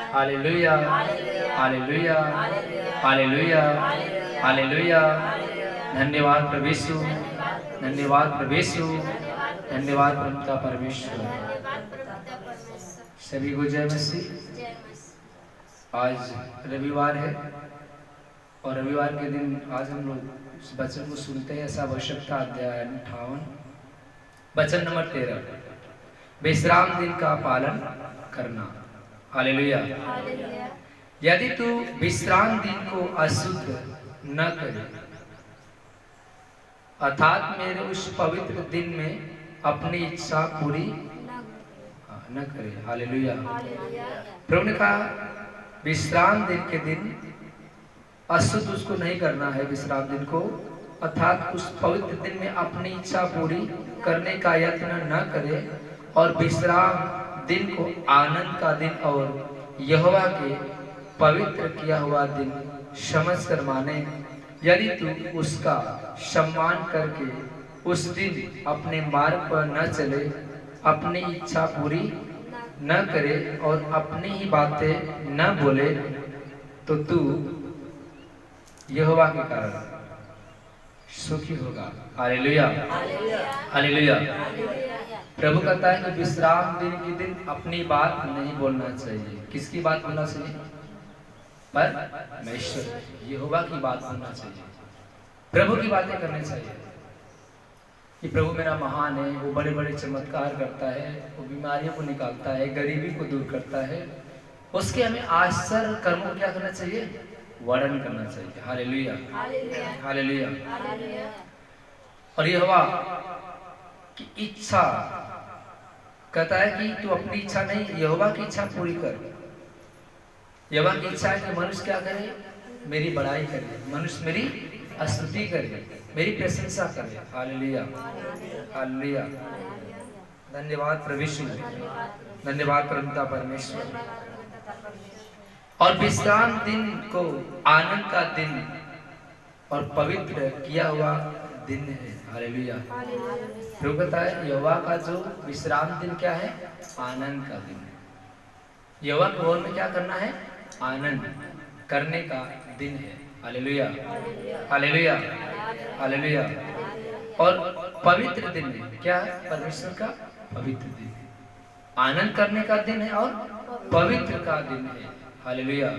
Hallelujah, hallelujah, hallelujah, hallelujah. धन्यवाद प्रभु यीशु, धन्यवाद प्रभु यीशु, धन्यवाद पिता परमेश्वर। सभी को जय मसीह। आज रविवार है और रविवार के दिन आज हम लोग इस वचन को सुनते हैं। ऐसा आवश्यकता अध्याय 58 वचन नंबर 13, विश्राम दिन का पालन करना। हालेलुया। यदि तू विश्राम दिन को अशुद्ध न करे, अर्थात मेरे उस पवित्र दिन में अपनी इच्छा पूरी न करे। हालेलुया। प्रभु ने कहा विश्राम दिन के दिन अशुद्ध उसको नहीं करना है। विश्राम दिन को अर्थात उस पवित्र दिन में अपनी इच्छा पूरी करने का यत्न न करे और विश्राम दिन को आनंद का दिन और यहोवा के पवित्र किया हुआ दिन समझकर माने। यदि तू उसका सम्मान करके उस दिन अपने मार्ग पर न चले, अपनी इच्छा पूरी न करे और अपनी ही बातें न बोले, तो तू यहोवा के कारण सुखी होगा। Hallelujah, hallelujah. प्रभु कहता है कि विश्राम दिन के दिन अपनी बात नहीं बोलना चाहिए। किसकी बात बोलना चाहिए? परमेश्वर यहोवा की बात बोलना चाहिए। प्रभु की बातें करनी चाहिए कि प्रभु मेरा महान है, वो बड़े बड़े चमत्कार करता है, वो बीमारियों को निकालता है, गरीबी को दूर करता है। उसके हमें आश्चर्य कर्मों क्या करना चाहिए? वर्णन करना चाहिए। Hallelujah, hallelujah. और यहोवा की इच्छा कहता है कि तू अपनी इच्छा नहीं, यहोवा की इच्छा पूरी कर। यहोवा की इच्छा है कि मनुष्य क्या करे? मेरी बड़ाई करे, मनुष्य मेरी स्तुति करे, मेरी प्रशंसा करे। Hallelujah, hallelujah. धन्यवाद प्रभु यीशु, धन्यवाद पिता परमेश्वर। और विश्राम दिन को आनंद का दिन और पवित्र किया हुआ दिन है। हालेलुया। प्रभु कहता है यहोवा का जो विश्राम दिन क्या है? आनंद का दिन है। यहोवा के भवन में क्या करना है? आनंद करने का दिन है। Hallelujah, hallelujah, hallelujah. और पवित्र दिन है। क्या है? परमेश्वर का पवित्र दिन है। आनंद करने का दिन है और पवित्र का दिन है। Hallelujah,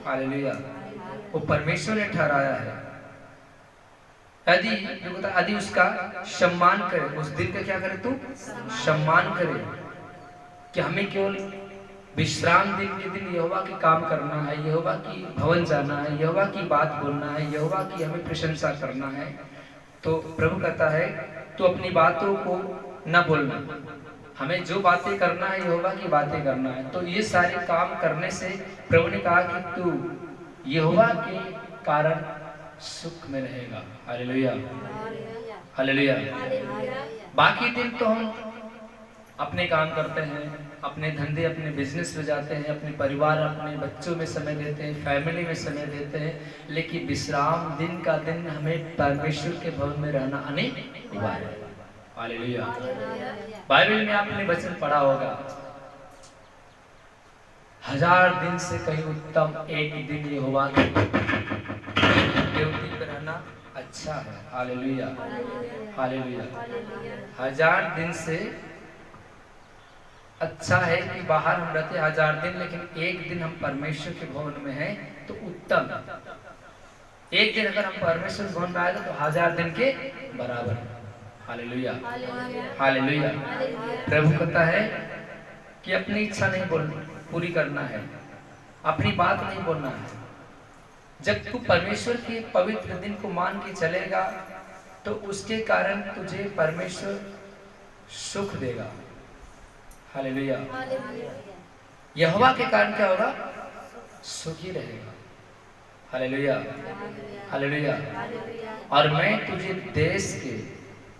hallelujah. वो परमेश्वर ने ठहराया है। यदि उसका सम्मान करे, उस दिन का क्या करे? तू सम्मान करे कि हमें केवल विश्राम दिन के दिन यहोवा के काम करना है, यहोवा की भवन जाना है, यहोवा की बात बोलना है, यहोवा की हमें प्रशंसा करना है। तो प्रभु कहता है तू अपनी बातों को न बोलना। हमें जो बातें करना है यहोवा की बातें करना है। तो ये सारे काम करने से प्रभु ने कहा कि तू यहोवा के कारण सुख में रहेगा। Hallelujah, hallelujah. बाकी दिन तो हम अपने काम करते हैं, अपने धंधे, अपने बिजनेस में जाते हैं, अपने परिवार, अपने बच्चों में समय देते हैं, फैमिली में समय देते हैं। लेकिन विश्राम दिन का दिन हमें परमेश्वर के भवन में रहना अनिवार्य है। हालेलुया। बाइबल में आपने वचन पढ़ा होगा, 1000 दिन से कहीं उत्तम एक दिन यहोवा की ड्यूटी पर रहना अच्छा है। Hallelujah, hallelujah. 1000 दिन से अच्छा है कि बाहर हम रहते 1000 दिन, लेकिन एक दिन हम परमेश्वर के भवन में हैं तो उत्तम। एक दिन अगर हम परमेश्वर भवन में आएगा तो 1000 दिन के बराबर है। Hallelujah, hallelujah. प्रभु कहता है कि अपनी इच्छा नहीं पूरी करना है, अपनी बात नहीं बोलना है। जब तू परमेश्वर के पवित्र दिन को मान के चलेगा तो उसके कारण तुझे परमेश्वर सुख देगा। हालेलुया। यहोवा के कारण क्या होगा? सुखी रहेगा। Hallelujah, hallelujah. और मैं तुझे देश के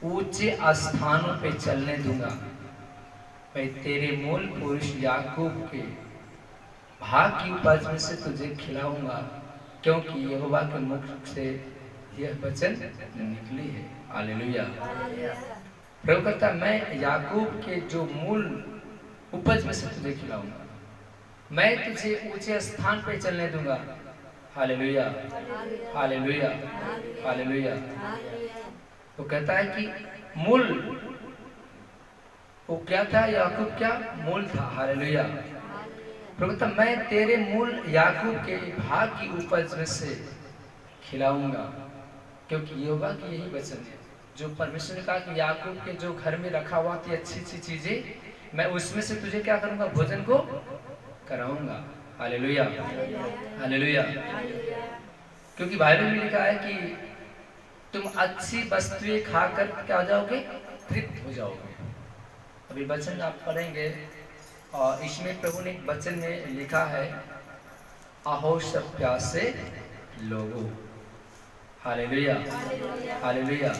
ऊंचे स्थानों पे चलने दूंगा। मैं तेरे मूल पुरुष याकूब के भाग की उपज में से तुझे खिलाऊंगा, क्योंकि यहोवा के मुख से यह वचन निकली है। हालेलुया। प्रभु कहता मैं याकूब के जो मूल उपज में से तुझे खिलाऊंगा। मैं तुझे ऊंचे स्थान पे चलने दूंगा। Hallelujah, hallelujah, hallelujah. वो कहता है कि मूल, वो क्या था? याकूब क्या मूल था। हालेलुया। प्रभु कहता मैं तेरे मूल याकूब के भाग की उपज में से खिलाऊंगा, क्योंकि यहोवा की यही वचन है जो परमेश्वर ने कहा कि याकूब के जो घर में रखा हुआ थी अच्छी अच्छी चीजें, मैं उसमें से तुझे क्या करूंगा? भोजन को कराऊंगा। Hallelujah, hallelujah. क्योंकि बाइबल में लिखा है कि तुम अच्छी वस्तुएं खाकर क्या हो जाओगे? तृप्त हो जाओगे। अभी वचन आप पढ़ेंगे और इसमें प्रभु ने एक वचन में लिखा है, आहो सब प्यासे लोगों। Hallelujah, hallelujah.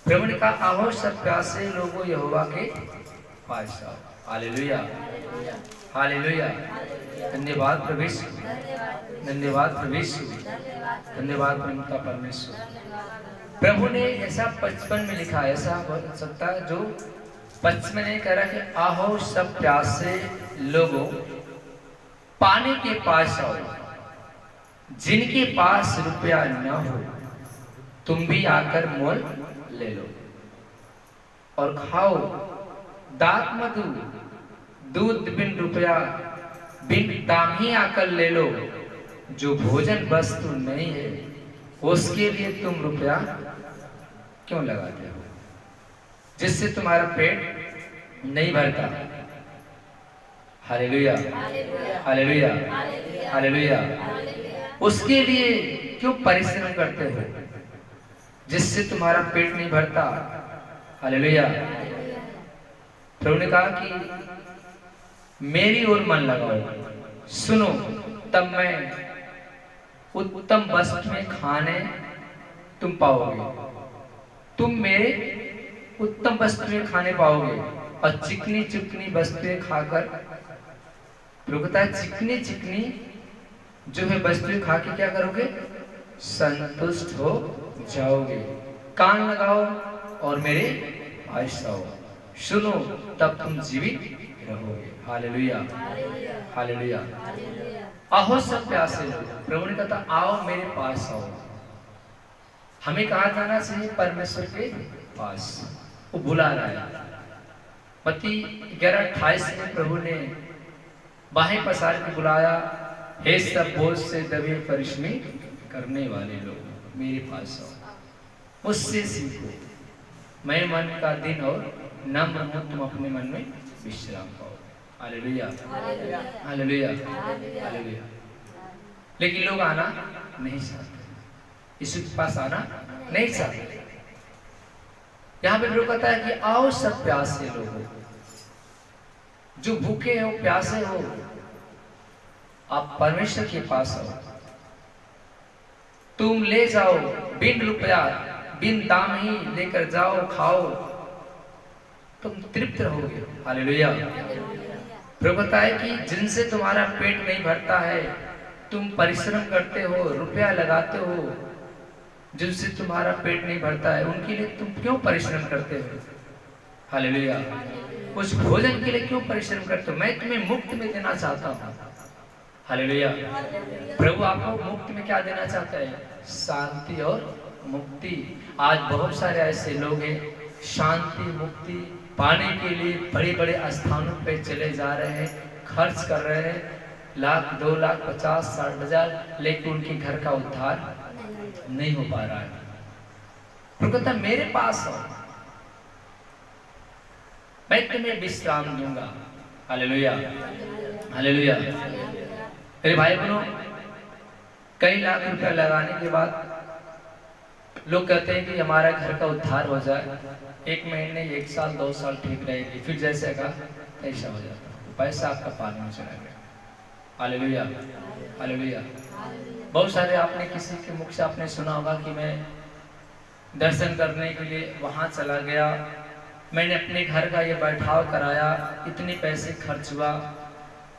प्रभु ने कहा आहो सब प्यासे लोगों यहोवा के पास आओ। Hallelujah, hallelujah. धन्यवाद प्रभु यीशु, धन्यवाद प्रभु यीशु, धन्यवाद पिता परमेश्वर। प्रभु ने ऐसा 55 में लिखा है, ऐसा हो सकता है जो 55 ने कह रहा कि आओ सब प्यासे लोगों पानी के पास आओ, जिनके पास रुपया न हो तुम भी आकर मोल ले लो और खाओ दात मधु, दूध बिन रुपया बिन दाम ही आकर ले लो। जो भोजन वस्तु नहीं है उसके लिए तुम रुपया क्यों लगाते हो, जिससे तुम्हारा पेट नहीं भरता। Hallelujah, hallelujah, hallelujah. उसके लिए क्यों परिश्रम करते हो जिससे तुम्हारा पेट नहीं भरता। हालेलुया। प्रभु ने कहा कि मेरी ओर मन लगाओ, सुनो, तब मैं उत्तम वस्तु में खाने तुम पाओगे। तुम मेरे उत्तम वस्तु में खाने पाओगे और चिकनी चिकनी वस्तुएं खाकर, प्रभु कहता है चिकनी चिकनी जो है वस्तुएं खा के क्या करोगे? संतुष्ट हो जाओगे। कान लगाओ और मेरे पास आओ, सुनो, तब तुम जीवित रहोगे। Hallelujah, hallelujah. आओ सब प्यासे लोग, प्रभु ने कहा आओ मेरे पास आओ। हमें कहाँ जाना चाहिए? परमेश्वर के पास। वो बुला रहा है। मत्ती 11:28 में प्रभु ने बाहें पसार के बुलाया, हे सब बोझ से दबे परिश्रमी करने वाले लोग मेरे पास आओ, मुझसे सीखो, मैं मन का दिन और नम्र हूं, तुम अपने मन में विश्राम पाओ। Hallelujah, hallelujah, hallelujah. लेकिन लोग आना नहीं चाहते, यीशु के पास आना नहीं चाहते। यहाँ पे प्रभु कहता है कि आओ सब प्यासे लोगों, जो भूखे हो प्यासे हो, आप परमेश्वर के पास आओ। तुम ले जाओ बिन रुपया बिन दाम ही लेकर जाओ, खाओ, तुम तृप्त रहोगे। हालेलुया। प्रभु कहता है कि जिनसे तुम्हारा पेट नहीं भरता है, तुम परिश्रम करते हो, रुपया लगाते हो, जिनसे तुम्हारा पेट नहीं भरता है उनके लिए तुम क्यों परिश्रम करते हो? हालेलुया। उस भोजन के लिए क्यों परिश्रम करते हो? मैं तुम्हें मुफ्त में देना चाहता हूँ। हालेलुया। प्रभु आपको मुफ्त में क्या देना चाहता है? शांति और मुक्ति। आज बहुत सारे ऐसे लोग हैं शांति मुक्ति पाने के लिए बड़े बड़े स्थानों पे चले जा रहे हैं, खर्च कर रहे हैं, लाख 2 लाख 50 60 हजार, लेकिन उनके घर का उद्धार नहीं हो पा रहा है। तो कहता मेरे पास आओ, मैं तुम्हें विश्राम दूंगा। Hallelujah, hallelujah. मेरे भाई बहनों, कई लाख रुपया लगाने के बाद लोग कहते हैं कि हमारा घर का उद्धार हो जाए, 1 महीने 1 साल 2 साल ठीक रहेगी, फिर जैसे का ऐसा हो जाता है, पैसा आपका पानी में चला गया। Hallelujah, hallelujah. बहुत सारे आपने किसी के मुख से आपने सुना होगा कि मैं दर्शन करने के लिए वहाँ चला गया, मैंने अपने घर का ये बैठाव कराया, इतने पैसे खर्च हुआ,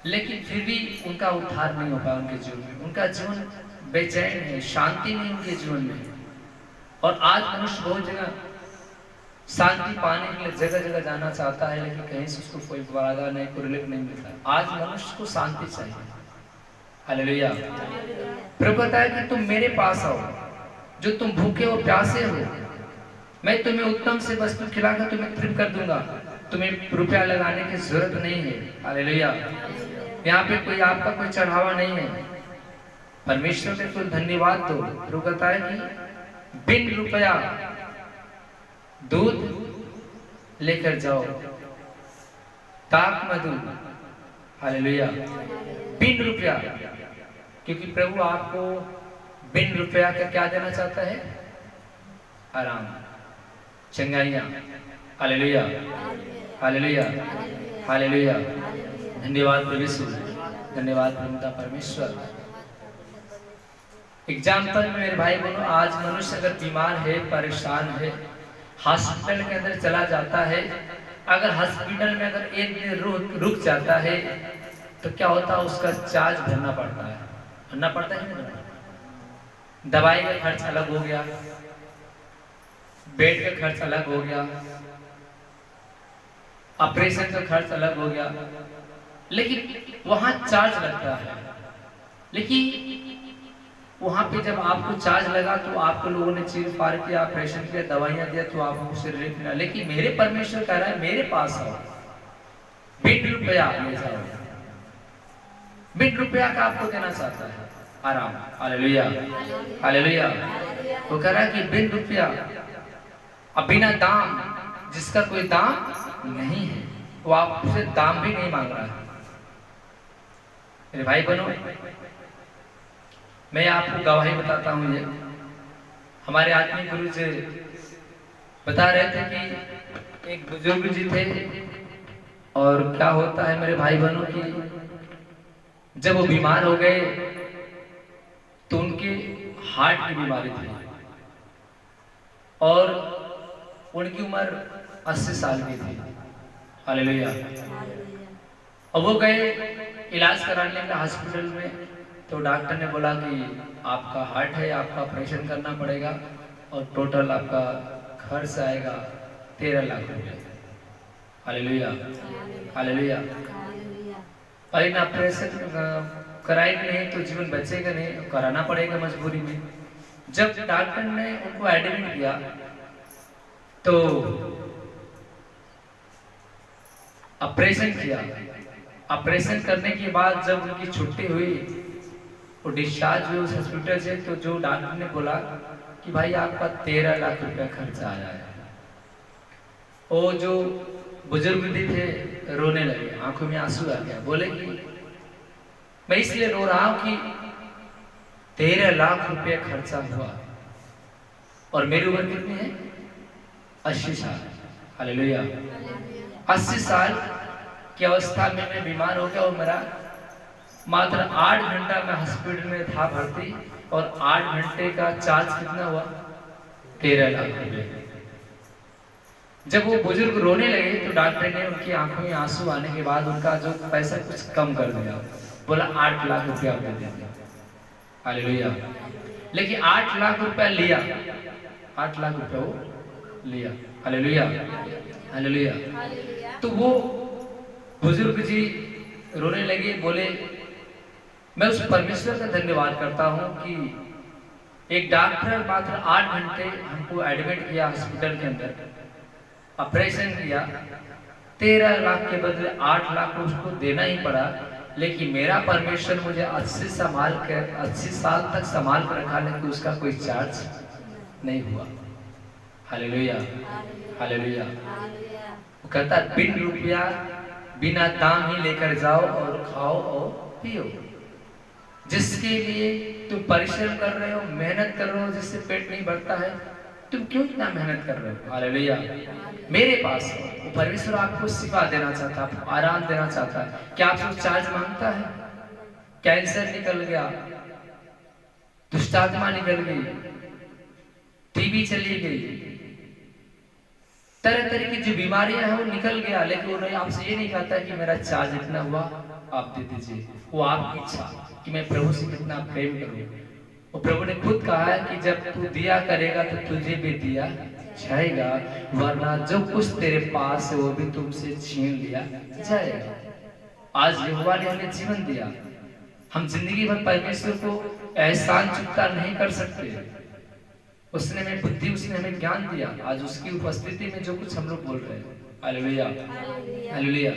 लेकिन फिर भी उनका उद्धार नहीं हो पाया उनके जीवन में। उनका जीवन बेचैन है, शांति नहीं उनके जीवन में। और आज मनुष्य बहुत जगह शांति पाने के लिए जगह जगह जाना चाहता है, लेकिन कहीं से उसको कोई वादा नहीं, कोई रिलीफ नहीं मिलता। आज मनुष्य को शांति चाहिए। हालेलुया। प्रभु कहता है कि तुम मेरे पास आओ, जो तुम भूखे और प्यासे हो, मैं तुम्हें उत्तम से वस्तु खिलाकर तुम्हें तृप्त कर दूंगा। तुम्हें रुपया लगाने की जरूरत नहीं है। हालेलुया। यहाँ पे कोई आपका कोई चढ़ावा नहीं है। परमेश्वर के कोई धन्यवाद दो। प्रभु कहता है कि बिन रुपया दूध लेकर जाओ, ताक मधु। हालेलुया। बिन रुपया, क्योंकि प्रभु आपको बिन रुपया का क्या देना चाहता है? आराम, चंगाइयां। Hallelujah, hallelujah, hallelujah. धन्यवाद प्रभु यीशु, धन्यवाद पिता परमेश्वर। एग्जाम्पल में मेरे भाई बहनों, आज मनुष्य अगर बीमार है, परेशान है, हॉस्पिटल के अंदर चला जाता है, अगर हॉस्पिटल में अगर एक दिन रुक जाता है तो क्या होता है? उसका चार्ज भरना पड़ता है। भरना पड़ता है नहीं? दवाई का खर्च अलग हो गया, बेड का खर्च अलग हो गया, ऑपरेशन का खर्च अलग हो गया, लेकिन वहां चार्ज लगता है। लेकिन वहां पे जब आपको चार्ज लगा तो आपको लोगों ने चीर फाड़ किया, ऑपरेशन किया, दवाइयां दिया, तो आपको उसे रिलीफ मिला। लेकिन मेरे परमेश्वर कह रहा है मेरे पास आओ, बिन रुपया ले जाओ। बिन रुपया का आपको देना चाहता है आराम। Hallelujah, hallelujah. वो कह रहा है कि बिन रुपया, अब बिना दाम, जिसका कोई दाम नहीं है, वो आपसे दाम भी नहीं मांग रहा है। मेरे भाई बहनों, मैं आपको गवाही बताता हूँ। ये हमारे आत्मिक गुरु जी बता रहे थे कि एक बुजुर्ग जी थे, और क्या होता है मेरे भाई बहनों की जब वो बीमार हो गए तो उनके हार्ट की बीमारी थी, और उनकी उम्र 80 साल की थी। हालेलुया। और वो गए इलाज कराने के हॉस्पिटल में, तो डॉक्टर ने बोला कि आपका हार्ट है, आपका ऑपरेशन करना पड़ेगा, और टोटल आपका खर्च आएगा 13 लाख रुपए। Hallelujah, hallelujah. और इन ऑपरेशन कराएंगे नहीं तो जीवन बचेगा नहीं, कराना पड़ेगा मजबूरी में। जब डॉक्टर ने उनको एडमिट किया तो ऑपरेशन किया। ऑपरेशन करने के बाद जब उनकी छुट्टी हुई, वो डिस्चार्ज हुए उस हॉस्पिटल से, तो जो डॉक्टर ने बोला कि भाई आपका 13 लाख रुपया खर्चा आया है। वो जो बुजुर्ग भी थे रोने लगे, आंखों में आंसू आ गया। बोले कि मैं इसलिए रो रहा हूं कि 13 लाख रुपया खर्चा हुआ, और मेरी उम्र कितनी है? 80 साल। हालेलुया। 80 साल की अवस्था में मैं बीमार हो गया, और मेरा मात्र 8 घंटा में हॉस्पिटल में था भर्ती, और 8 घंटे का चार्ज कितना हुआ? 13 लाख रुपए। जब वो बुजुर्ग रोने लगे तो डॉक्टर ने उनकी आंखों में आंसू आने के बाद उनका जो पैसा कुछ कम कर दिया, बोला 8 लाख रुपया दे दिया। हालेलुया। लेकिन 8 लाख रुपया लिया, 8 लाख रुपया वो लिया। Hallelujah, hallelujah. तो वो बुजुर्ग जी रोने लगे, बोले मैं उस परमेश्वर का धन्यवाद करता हूँ कि एक डॉक्टर मात्र 8 घंटे हमको एडमिट किया हॉस्पिटल के अंदर, ऑपरेशन किया, 13 लाख के बदले 8 लाख उसको देना ही पड़ा। लेकिन मेरा परमेश्वर मुझे 80 साल तक संभाल कर रखा, लेकिन उसका कोई चार्ज नहीं हुआ। Hallelujah, hallelujah. वो कहता बिन रुपया बिना दाम ही लेकर जाओ और खाओ और पियो। जिसके लिए तुम परिश्रम कर रहे हो, मेहनत कर रहे हो, जिससे पेट नहीं भरता है, तुम क्यों इतना मेहनत कर रहे हो? हालेलुया। मेरे पास वो परमेश्वर आपको शिफा देना चाहता है, आपको आराम देना चाहता है। क्या आपसे चार्ज मांगता है? कैंसर निकल गया, दुष्टात्मा निकल गई, टीबी चली गई, तरह तरह की जो बीमारियां हैं वो निकल गया, लेकिन वो आपसे ये नहीं कहता कि मेरा चार्ज इतना हुआ आप दे दीजिए। वो आपकी इच्छा कि मैं प्रभु से कितना प्रेम करूं। वो प्रभु ने खुद कहा है कि जब तू दिया करेगा तो तुझे भी दिया जाएगा, वरना जो कुछ तेरे पास है वो भी तुमसे छीन लिया जाएगा। आज यहोवा ने हमें जीवन दिया, हम जिंदगी भर परमेश्वर को एहसान चुकता नहीं कर सकते। उसने हमें बुद्धि, उसने हमें ज्ञान दिया। आज उसकी उपस्थिति में जो कुछ हम लोग बोल रहे हैं, हालेलुया हालेलुया,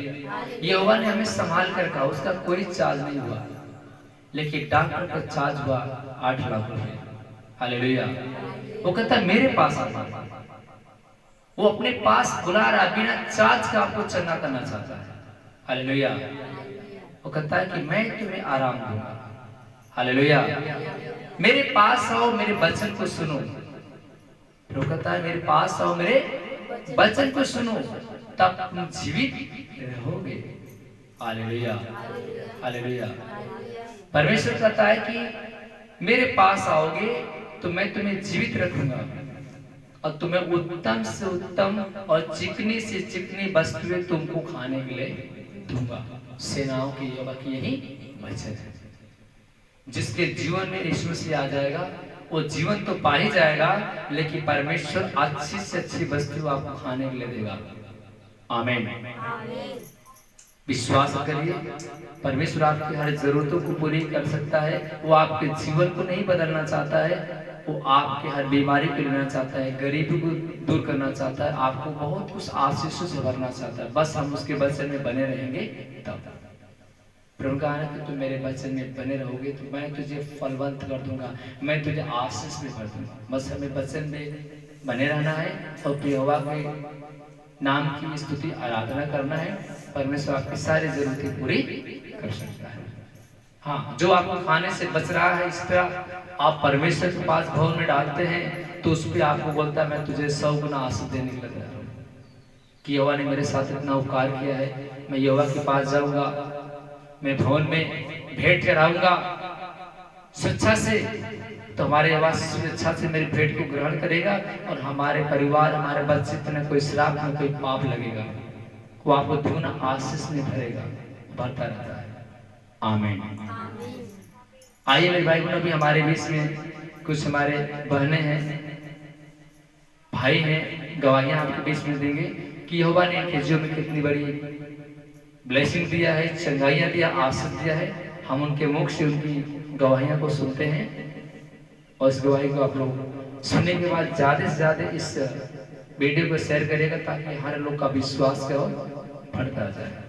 यहोवा ने हमें संभाल कर रखा, उसका कोई चार्ज नहीं हुआ। लेकिन डॉक्टर का चार्ज हुआ 8 लाख रुपए। हालेलुया। वो कहता है मेरे पास आना, वो अपने पास बुला रहा, बिना चार्ज का आपको चंगा करना चाहता है। हालेलुया। वो कहता है कि मैं तुम्हें आराम दूंगा। हालेलुया। मेरे पास आओ, मेरे वचन को सुनो। वो कहता है मेरे पास आओ, मेरे वचन को सुनो, तब तुम जीवित रहोगे। Hallelujah hallelujah. परमेश्वर कहता है कि मेरे पास आओगे तो मैं तुम्हें जीवित रखूंगा और तुम्हें उत्तम से उत्तम और चिकनी से चिकनी वस्तुएं तुमको खाने के लिए दूंगा। सेनाओं की यहोवा की यही वचन है। जिसके जीवन में यीशु से आ जाएगा वो जीवन तो पा ही जाएगा, लेकिन परमेश्वर अच्छी से अच्छी वस्तु आपको खाने के लिए देगा। आमीन। विश्वास करिए, परमेश्वर आपकी हर जरूरतों को पूरी कर सकता है। वो आपके जीवन को नहीं बदलना चाहता है, वो आपके हर बीमारी को लेना चाहता है, गरीबी को दूर करना चाहता है, आपको बहुत कुछ आशीषों से भरना चाहता है। बस हम उसके वचन में बने रहेंगे तब। प्रभु कहा ना कि तुम मेरे वचन में बने रहोगे तो मैं तुझे फलवंत कर दूंगा, मैं तुझे आशीष में भर दूंगा। बस हमें वचन में बने रहना है और यहोवा के नाम की स्तुति आराधना करना है। परमेश्वर आपकी सारी जरूरतें पूरी कर सकता है। हाँ, जो आपको खाने से बच रहा है, इस तरह आप परमेश्वर के पास भवन में डालते हैं तो उस पर आपको बोलता है मैं तुझे 100 गुना आशीष देने के लिए हूँ कि यहोवा ने मेरे साथ इतना उपकार किया है। मैं यहोवा के पास जाऊंगा, मैं भवन में भेंट चढ़ाऊंगा स्वेच्छा से, तो हमारे यहोवा स्वेच्छा से मेरी भेंट को ग्रहण करेगा और हमारे परिवार, हमारे बच्चे पे न कोई श्राप न कोई पाप लगेगा। वो आपको दुगना आशीष में भरेगा, बढ़ता रहता है। आमीन। आइए मेरे भाई बहनों, अभी हमारे बीच में कुछ हमारे बहनें हैं, भाई हैं, गवाहियां आपके बीच में देंगे कि यहोवा ने इनके जीवन में कितनी बड़ी ब्लेसिंग दिया है, चंगाइयां दिया, आशीष दिया है। हम उनके मुख से उनकी गवाहियां को सुनते हैं और इस गवाही को आप लोग सुनने के बाद ज्यादा से ज्यादा इस वीडियो को शेयर करेगा ताकि हर लोग का विश्वास का बढ़ता जाए।